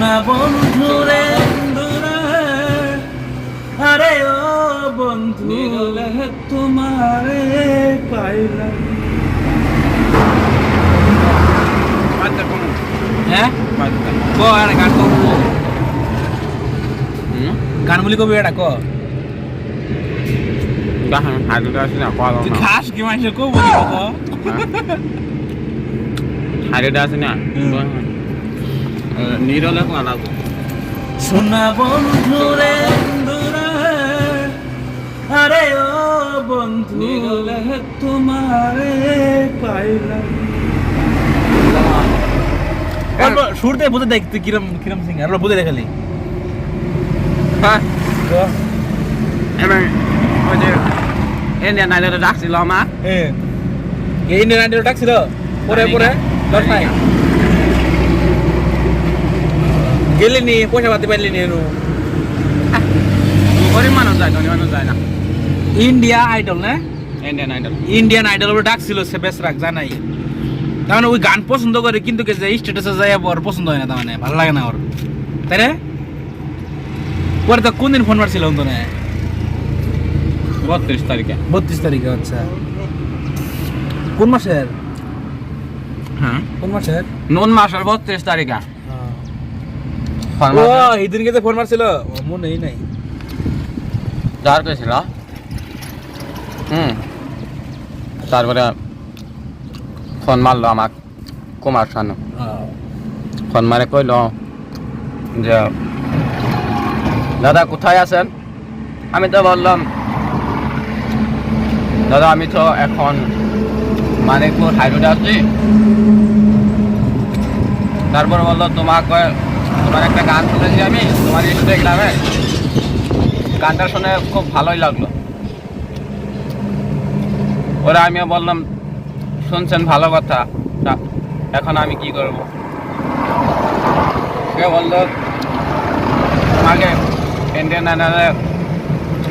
সোনা বন্ধু রে আরে ও বন্ধু তোমারে পাইলাম। হ্যাঁ গানগুলি কবি এটা ক খাস কি মানুষ কব সোনা বন্ধু রে আরে ও বন্ধু তোমারে পাইলাম। শুরুতে বুঝে দেখ তুই কিরম কিরম সিঙ্গার বুঝে দেখালি। হ্যাঁ ওই যে ইন্ডিয়ান আইডল ডাকছিল আমার ইন্ডিয়ান আইডল ডাকছিল পরে পরে দশটায় গেলি নি পয়সা পাতি পাইলি নি গরিব মানুষ যায় ধনী মানুষ যায় না। ইন্ডিয়া আইডল না ইন্ডিয়ান আইডল ওরা ডাকছিল সে বেশ রাখ জানাই তার মানে ওই গান পছন্দ করে কিন্তু স্ট্যাটাসে যাই ওর পছন্দ হয় না তার মানে ভালো লাগে না ওর তাই রে। পরে তো কোন দিন ফোন মারছিল তো না 32 তারিখে 32 তারিখে আচ্ছা কোন মাসের হ্যাঁ কোন মাসের নুন মাসের 32 তারিখে ও এই দিনকে তো ফোন মারছিল মনে নাই যার কইছিল তারপরে ফোন মারলো আমাক কুমার শানু ফোন মারে কইল যে দাদা কোথায় আছেন। আমি তো বললাম দাদা আমি তো এখন মানিকপুর হাইরোডে আছি। তারপর বললো তোমার একটা গান শুনেছি আমি তোমার স্টুডিও গ্রামে গানটা শুনে খুব ভালোই লাগলো। ওরা আমিও বললাম শুনছেন ভালো কথা এখন আমি কি করব। কে বললো তোমাকে ইন্ডিয়ান আইডলে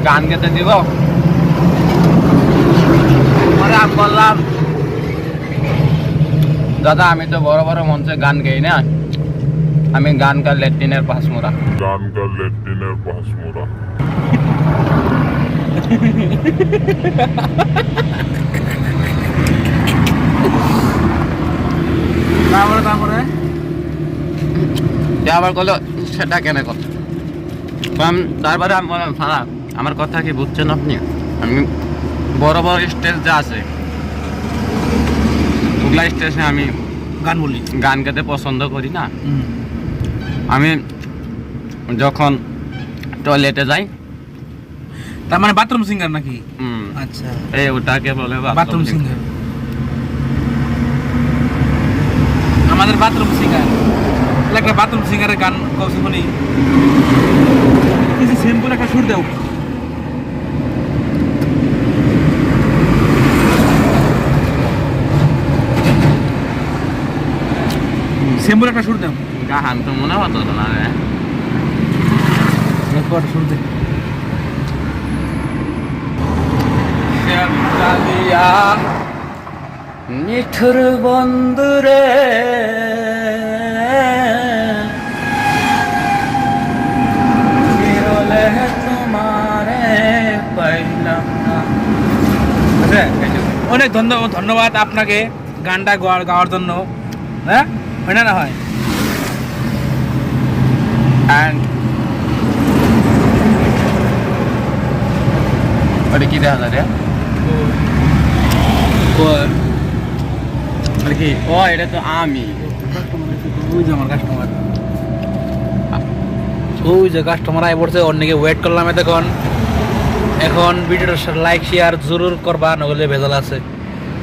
গান গেতে দিব। পরে আমি বললাম দাদা আমি তো বড় বড় মঞ্চে গান গাই না আমি গান গার ল্যাট্রিনের পাশ মোড়া তারপরে আবার বললো সেটা কেন কথা। তারপরে আমি বললাম সারা আমার কথা কি বুঝছেন আপনি। আমি বড় বড় স্টেজ যা আছে ওগুলা স্টেজে আমি গান গাইতে পছন্দ করি না। আমি যখন টয়লেটে যাই তার মানে বাথরুম সিঙ্গার নাকি। আচ্ছা এই ওটাকে বলে বাথরুম সিঙ্গার। আমাদের বাথরুম সিঙ্গার একটা বাথরুম সিঙ্গারের গান কৌশি শুনি কিছু সিম্পল একটা সুর দেও। সিম্পল একটা সুর দেও। গান তো মনে হতো না রে সুর দে নিঠুর বন্ধুরে তোমারে পাইলাম না। অনেক ধন্যবাদ আপনাকে গানটা গাওয়ার জন্য। হ্যাঁ হয় না হয় ওটা কি দেখা যায় কি ও এটা তো আমি ওই যে আমার কাস্টমার ওই যে কাস্টমার আই পড়ছে অনেকে ওয়েট করলাম এখন ভিডিওটা লাইক শেয়ার জরুর করবা নগলে ভেজাল আছে।